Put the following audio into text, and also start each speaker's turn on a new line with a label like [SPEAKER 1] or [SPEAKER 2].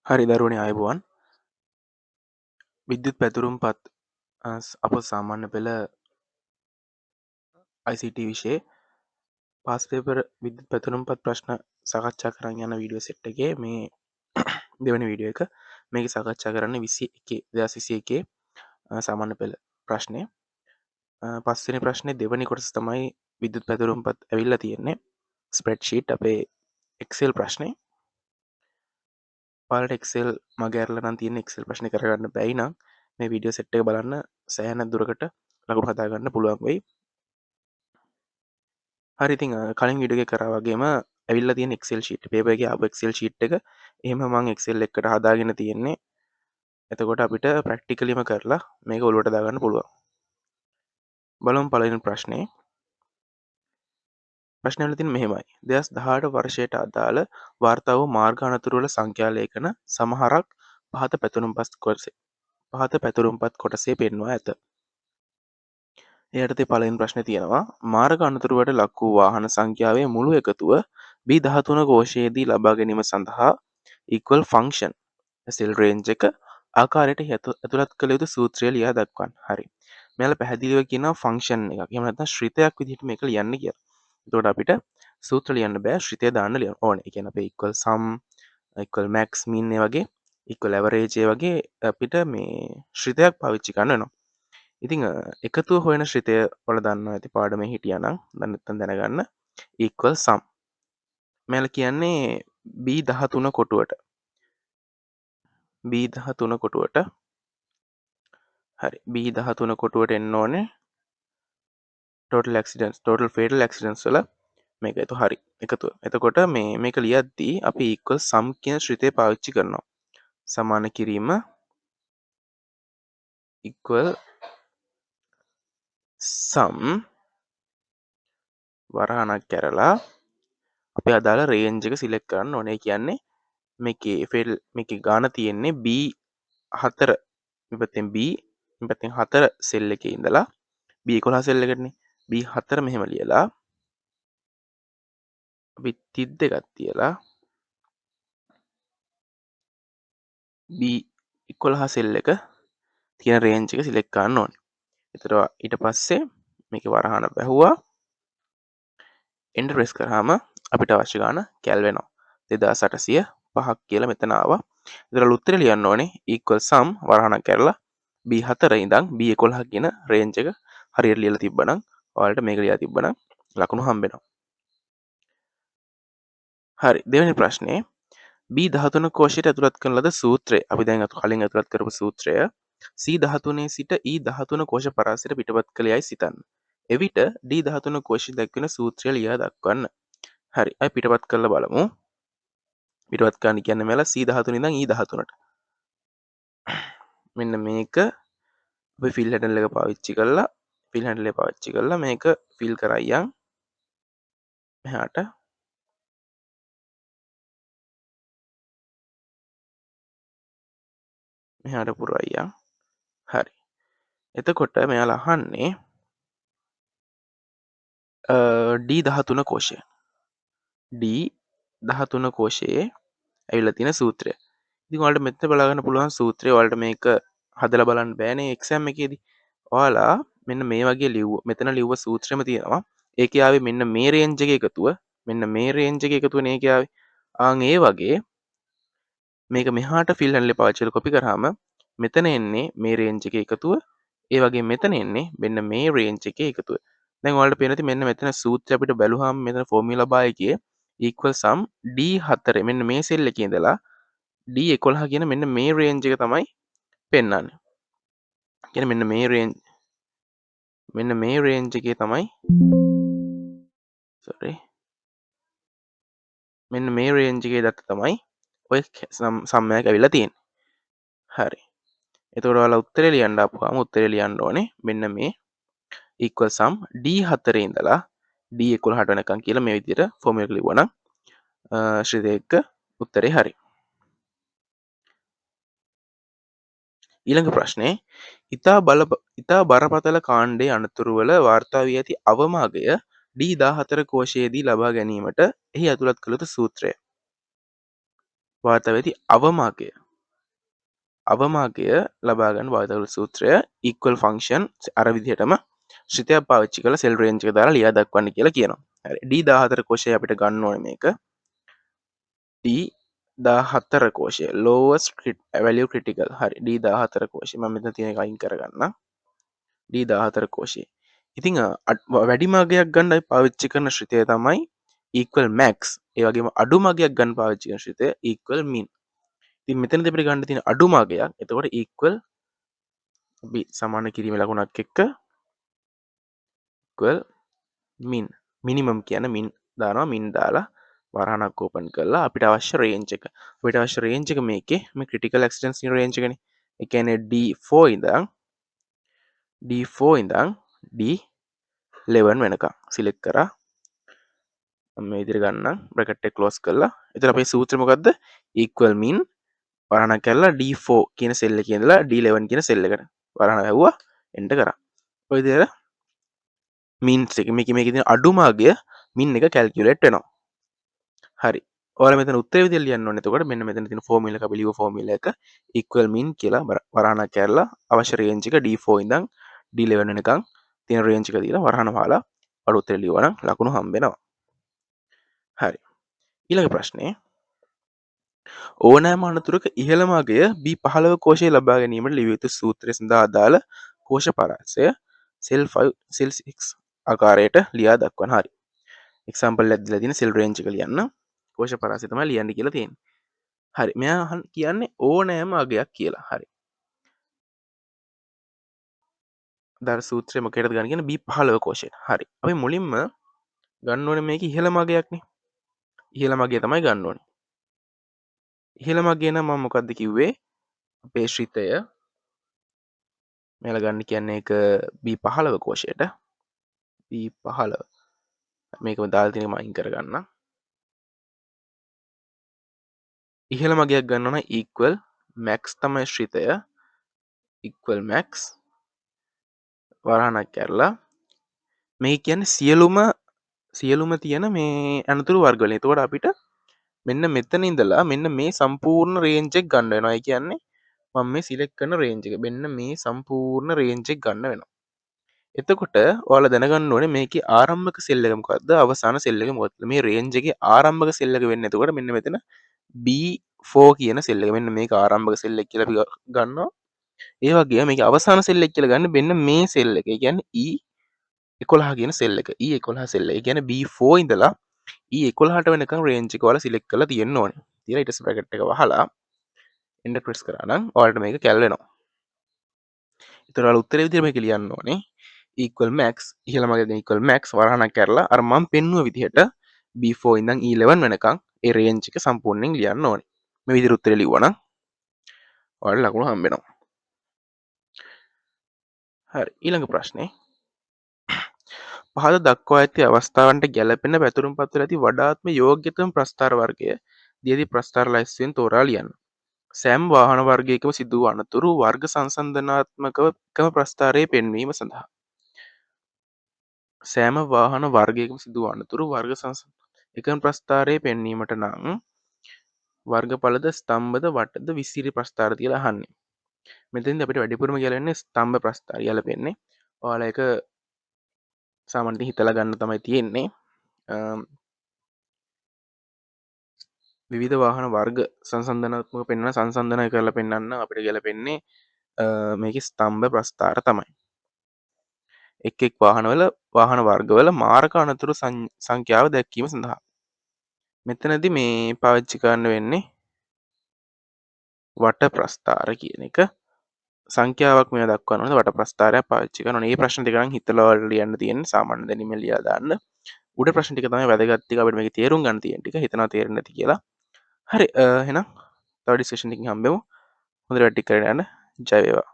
[SPEAKER 1] හරි දරුවනේ ආයුබෝවන්. විද්‍යුත් පැතුරුම්පත් අප සාමාන්‍ය පෙළ ICT විෂයේ පාස් පේපර් විද්‍යුත් පැතුරුම්පත් ප්‍රශ්න සාකච්ඡා කරන්න යන වීඩියෝ සෙට් එකේ මේ දෙවැනි වීඩියෝ එක මේක සාකච්ඡා කරන්නේ 21 සාමාන්‍ය පෙළ ප්‍රශ්නය. පස්වෙනි ප්‍රශ්නේ දෙවැනි කොටස තමයි විද්‍යුත් පැතුරුම්පත් ඇවිල්ලා තියෙන්නේ. ස්ප්‍රෙඩ්ෂීට් අපේ Excel ප්‍රශ්නේ. ඔයාලට Excel මගේ අරලා නම් තියෙන Excel ප්‍රශ්නේ කරගන්න බැයි නම් මේ වීඩියෝ සෙට් එක බලන්න සෑහෙන දුරකට ලකුණු හදා ගන්න පුළුවන් වෙයි. හරි ඉතින් කලින් වීඩියෝ එකේ කරා වගේම ඇවිල්ලා තියෙන Excel sheet paper එකේ ආපු Excel sheet එක එහෙම මම Excel එකට හදාගෙන තියෙන්නේ. එතකොට අපිට ප්‍රැක්ටිකලිම කරලා මේක ඔලුවට දාගන්න පුළුවන්. බලමු පළවෙනි ප්‍රශ්නේ. ප්‍රශ්නය වල තියෙන මෙහෙමයි. 2018 වර්ෂයට අදාළ වාර්තා වූ මාර්ග අනතුරු වල සංඛ්‍යා ලේඛන සමහරක් පහත පැතුරුම්පත් කොටසේ පෙන්වා ඇත. එයටතේ පළවෙනි ප්‍රශ්නේ තියෙනවා මාර්ග අනතුරුවට ලක් වූ වාහන සංඛ්‍යාවේ මුළු එකතුව B13 කෝෂයේදී ලබා ගැනීම සඳහා equal function cell range එක ආකාරයට ඇතුළත් කළ යුතු සූත්‍රය ලියා දක්වන්න. හරි. මෙයාලා පැහැදිලිව කියනවා function එකක්. එහෙම නැත්නම් ශ්‍රිතයක් විදිහට මේක ලියන්න කියලා. එතකොට අපිට සූත්‍ර ලියන්න බෑ ශ්‍රිතය දාන්න ඕනේ. ඒ කියන්නේ අපේ equal sum equal max min ඒ වගේ equal average ඒ වගේ අපිට මේ ශ්‍රිතයක් පාවිච්චි කරන්න වෙනවා. ඉතිං එකතුව හොයන ශ්‍රිතය වල දන්නවා ඇති පාඩමේ හිටියනම් නැත්නම් දැනගන්න equal sum මෙයාලා කියන්නේ B13 කොටුවට B13 කොටුවට හරි B13 කොටුවට එන්න ඕනේ total fatal accidents වල මේක හරි එකතුව. එතකොට මේක ලියද්දී අපි equal sum කියන ශ්‍රිතය පාවිච්චි කරනවා. සමාන කිරීම equal sum වරහණක් කරලා අපි අදාළ රේන්ජ් එක සිලෙක්ට් කරන්න ඕනේ. කියන්නේ මේකේ ගාන තියෙන්නේ B4 මෙපැත්තෙන් B මෙපැත්තෙන් 4 සෙල් එකේ ඉඳලා B11 සෙල් එකටනේ B4 මෙහෙම ලියලා අපි 32ක් තියලා B11 සෙල් එක තියෙන රේන්ජ් එක සිලෙක්ට් කරන්න ඕනේ. ඊට පස්සේ මේකේ වරහණ බැහුවා එන්ටර් ප්‍රෙස් කරාම අපිට අවශ්‍ය ගාන කැල් වෙනවා 2805ක් කියලා මෙතන ආවා. ඒතර උත්තරේ ලියන්න ඕනේ equal sum වරහණක් කරලා B4 ඉඳන් B11 කියන රේන්ජ් එක හරියට ලියලා තිබ්බනම් ඔයාලට මේක ලියලා තිබ්බනම් ලකුණු හම්බ වෙනවා. හරි දෙවෙනි ප්‍රශ්නේ B13 කෝෂයට ඇතුළත් කරන ලද සූත්‍රය අපි දැන් කලින් ඇතුළත් කරපු සූත්‍රය C13 සිට E13 කෝෂ පරාසයට පිටපත් කළ යයි සිතන්න. එවිට D13 කෝෂය දක්වන සූත්‍රය ලියා දක්වන්න. හරි අපි පිටපත් කරලා බලමු. පිටපත් කරන්න කියන්නේ මෙලා C13 ඉඳන් E13ට. මෙන්න මේක අපි ෆිල් හැන්ඩල් එක පාවිච්චි කරලා මේක ෆිල් කරයියන් මෙහාට පුරවයියන්. හරි. එතකොට මෙයාලා අහන්නේ D13 කෝෂය. D13 කෝෂයේ ඇවිල්ලා තියෙන සූත්‍රය. ඉතින් ඔයාලට මෙතන බලා ගන්න පුළුවන් සූත්‍රය ඔයාලට මේක හදලා බලන්න බෑනේ එක්සෑම් එකේදී. ඔයාලා මෙන්න මේ වගේ මෙතන ලිව්ව සූත්‍රෙම තියෙනවා. ඒකේ ආවේ මෙන්න මේ රේන්ජ් එකේ එකතුව. මෙන්න මේ රේන්ජ් එකේ එකතුවනේ ඒකේ ආවේ. ඒ වගේ මේක මෙහාට ෆිල් හැන්ඩල් පාවිච්චි කරලා කොපි කරාම මෙතන එන්නේ මේ රේන්ජ් එකේ එකතුව. ඒ වගේ මෙතන එන්නේ මෙන්න මේ රේන්ජ් එකේ එකතුව. දැන් ඔයාලට පේනවා මෙන්න මෙතන සූත්‍රය අපිට බැලුවාම මෙතන ෆෝමියුලා බාර් එකේ equal sum D4 මෙන්න මේ සෙල් එකේ ඉඳලා D11 කියන මෙන්න මේ රේන්ජ් එක තමයි පෙන්වන්නේ. කියන්නේ මෙන්න මේ රේන්ජ් එකේ තමයි මෙන්න මේ රේන්ජ් එකේ දත්ත තමයි ඔය සම්මයක් ඇවිල්ලා තියෙන්නේ. හරි. එතකොට ඔයාලා උත්තරේ ලියන්න ආපුවාම උත්තරේ ලියන්න ඕනේ මෙන්න මේ equal sum D4 ඉඳලා D11 වෙනකන් කියලා මේ විදිහට ෆෝමියුලා ලිව්වනම් ශ්‍රීදේක උත්තරේ හරි. ඊළඟ ප්‍රශ්නේ ඉතා බරපතල කාණ්ඩයේ අනතුරු වල වාර්තා වී ඇති අවම අගය D14 කෝෂයේදී ලබා ගැනීමට එහි ඇතුළත් කළ යුතු සූත්‍රය. වාර්තා වෙති අවමාගය ලබා ගන්න වාර්තා කළ සූත්‍රය equal function අර විදිහටම ශ්‍රිතයක් පාවිච්චි කරලා සෙල් රේන්ජ් එක දාලා ලියා දක්වන්න කියලා කියනවා. හරි. D14 කොටසේ අපිට ගන්න ඕනේ මේක. D14 කෝෂය lowest value critical. හරි. D14 කෝෂය මම මෙතන තියෙන එක අයින් කරගන්නම්. D14 කෝෂය. ඉතින් වැඩි මාගයක් ගන්නයි පාවිච්චි කරන ශ්‍රිතය තමයි equal max. ඒ වගේම අඩු මාගයක් ගන්න පාවිච්චි කරන ශ්‍රිතය equal min. ඉතින් මෙතනදී අපිට ගන්න තියෙන අඩු මාගයක් එතකොට equal b සමාන කිරීමේ ලකුණක් එක්ක equal min. minimum කියන min දානවා min දාලා වරහණක් ඕපන් කරලා අපිට අවශ්‍ය රේන්ජ් එක. අපිට අවශ්‍ය රේන්ජ් එක මේකේ මේ critical accidents න රේන්ජ් එකනේ. ඒ කියන්නේ D4 ඉඳන් D11 වෙනකම් සිලෙක්ට් කරා. මම මේ විදිහට ගන්නම් බ්‍රැකට් එක ක්ලෝස් කරලා. එතන අපේ සූත්‍රය මොකද්ද? equal min වරහණක් කරලා D4 කියන සෙල් එකේ ඉඳලා D11 කියන සෙල් එකට වරහණ වැහුවා එන්ටර් කරා. ඔය විදිහට මින්ස් එක මේකේ තියෙන අඩුමාගය මින් එක කැල්කියුලේට් වෙනවා. හරි. ඔයාලා මෙතන උත්තරේ විදිහට ලියන්න ඕනේ. එතකොට මෙන්න මෙතන තියෙන ෆෝමියුලා එක අපි ලියුව ෆෝමියුලා එක equal min කියලා වරහණක් කරලා අවශ්‍ය රේන්ජ් එක D4 ඉඳන් D11 වෙනකන් තියෙන රේන්ජ් එක දීලා වරහණ වහලා අර උත්තරේ ලියුවා නම් ලකුණු හම්බ වෙනවා. හරි. ඊළඟ ප්‍රශ්නේ ඕනෑම අනතුරක ඉහළම අගය B15 කෝෂයේ ලබා ගැනීමට ලිවිය යුතු සූත්‍රය සඳහා අදාළ කෝෂ පරාසය සෙල් 5 සෙල් 6 ආකාරයට ලියා දක්වන්න. හරි. එක්සැම්පල් එකක් දීලා තියෙන සෙල් රේන්ජ් එක ලියන්න. කෝෂ පරාසය තමයි ලියන්න කියලා තියෙන්නේ. හරි. මෙයා කියන්නේ ඕනෑම අගයක් කියලා. හරි. දර සූත්‍රය මොකේද ගන්න කියන B15 කෝෂයට. හරි. අපි මුලින්ම ගන්න ඕනේ මේක ඉහළම අගයක්නේ. ඉහළම අගය තමයි ගන්න ඕනේ. ඉහළම අගය නම් මම මොකද්ද කිව්වේ? අපේ ශ්‍රිතය මෙයාලා ගන්න කියන්නේ ඒක B15 කෝෂයට. B15 මේකම දාලා තියෙනක මම අයින් කරගන්නම්. ඉහළම අගයක් ගන්නවා නම් equal max තමයි ශ්‍රිතය. equal max වරහණක් කරලා මේ කියන්නේ සියලුම තියෙන මේ අනතුරු වර්ග වලින්. එතකොට අපිට මෙන්න මෙතන ඉඳලා මෙන්න මේ සම්පූර්ණ රේන්ජ් එක ගන්න වෙනවා. ඒ කියන්නේ මම මේ සිලෙක්ට් කරන රේන්ජ් එක. මෙන්න මේ සම්පූර්ණ රේන්ජ් එක ගන්න වෙනවා. එතකොට ඔයාලා දැනගන්න ඕනේ මේකේ ආරම්භක සෙල් එක මොකද්ද අවසාන සෙල් එක මොකද්ද මේ රේන්ජ් එකේ ආරම්භක සෙල් එක වෙන්නේ. එතකොට මෙන්න මෙතන B4 කියන සෙල් එක. මෙන්න මේක ආරම්භක සෙල් එක කියලා අපි ගන්නවා. ඒ වගේම මේකේ අවසාන සෙල් එක කියලා ගන්න මෙන්න මේ සෙල් එක. ඒ කියන්නේ E11 කියන සෙල් එක. E11 සෙල් එක. ඒ කියන්නේ B4 ඉඳලා E11ට වෙනකන් රේන්ජ් එක ඔයාලා සිලෙක්ට් කරලා තියෙන්න ඕනේ. ඊට පස්සේ බ්‍රැකට් එක වහලා එන්ටර් ප්‍රෙස් කරා නම් ඔයාලට මේක කැල් වෙනවා. ඒතර ඔයාලා උත්තරේ විදිහට මේක ලියන්න ඕනේ. equal max ඉහළම අගයෙන් equal max වරහණක් කරලා අර මම පෙන්නුව විදිහට B4 ඉඳන් E11 වෙනකන් ඒ රේන්ජ් එක සම්පූර්ණයෙන් ලියන්න ඕනේ. මේ විදිහට උත්තරේ ලිව්වා නම් ඔයාලට ලකුණු හම්බ වෙනවා. හරි. ඊළඟ ප්‍රශ්නේ පහත දක්වා ඇති අවස්ථාවන්ට ගැලපෙන පැතුරුම්පත් වල ඇති වඩාත්ම යෝග්‍යතම ප්‍රස්ථාර වර්ගය දියදී ප්‍රස්ථාර ලයිස්තුවෙන් තෝරා ලියන්න. සෑම වාහන වර්ගයකම සිදු වූ අනතුරු වර්ග සංසන්දනාත්මකව එකම ප්‍රස්ථාරයේ පෙන්වීම සඳහා සෑම වාහන වර්ගයකම සිදු වූ අනතුරු වර්ග එකම ප්‍රස්ථාරයේ පෙන්වීමට නම් වර්ගඵලද ස්තම්භද වටද විසිරි ප්‍රස්ථාර කියලා අහන්නේ. මෙතෙන්දී අපිට වැඩිපුරම ගැලවෙන්නේ ස්තම්භ ප්‍රස්ථාරය ගැලපෙන්නේ. ඔයාලා ඒක සාමාන්‍යයෙන් හිතලා ගන්න තමයි තියෙන්නේ. විවිධ වාහන වර්ග සංසන්දනාත්මක පෙන්වන සංසන්දනය කරලා පෙන්වන්න අපිට ගැලපෙන්නේ මේකේ ස්තම්භ ප්‍රස්ථාර තමයි. එක් එක් වාහන වර්ගවල මාරක අනතුරු සංඛ්‍යාව දැක්වීම සඳහා මෙතනදී මේ පාවිච්චි කරන්න වෙන්නේ වට ප්‍රස්ථාර කියන එක. සංඛ්‍යාවක් මේ දක්වන්න ඕනේ වට ප්‍රස්ථාරයක් පාවිච්චි කරනවා. මේ ප්‍රශ්න ටික නම් හිතලා වල ලියන්න තියෙන්නේ සාමාන්‍ය දැනීමෙන් ලියා දාන්න. උඩ ප්‍රශ්න ටික තමයි වැදගත් ටික අපිට මේකේ තේරුම් ගන්න තියෙන ටික. හිතනවා තේරෙන්නේ නැති කියලා. හරි එහෙනම් තව ඩිස්කෂන් එකකින් හම්බෙමු. හොඳට වැඩ ටික කරගෙන යන්න. ජය වේවා.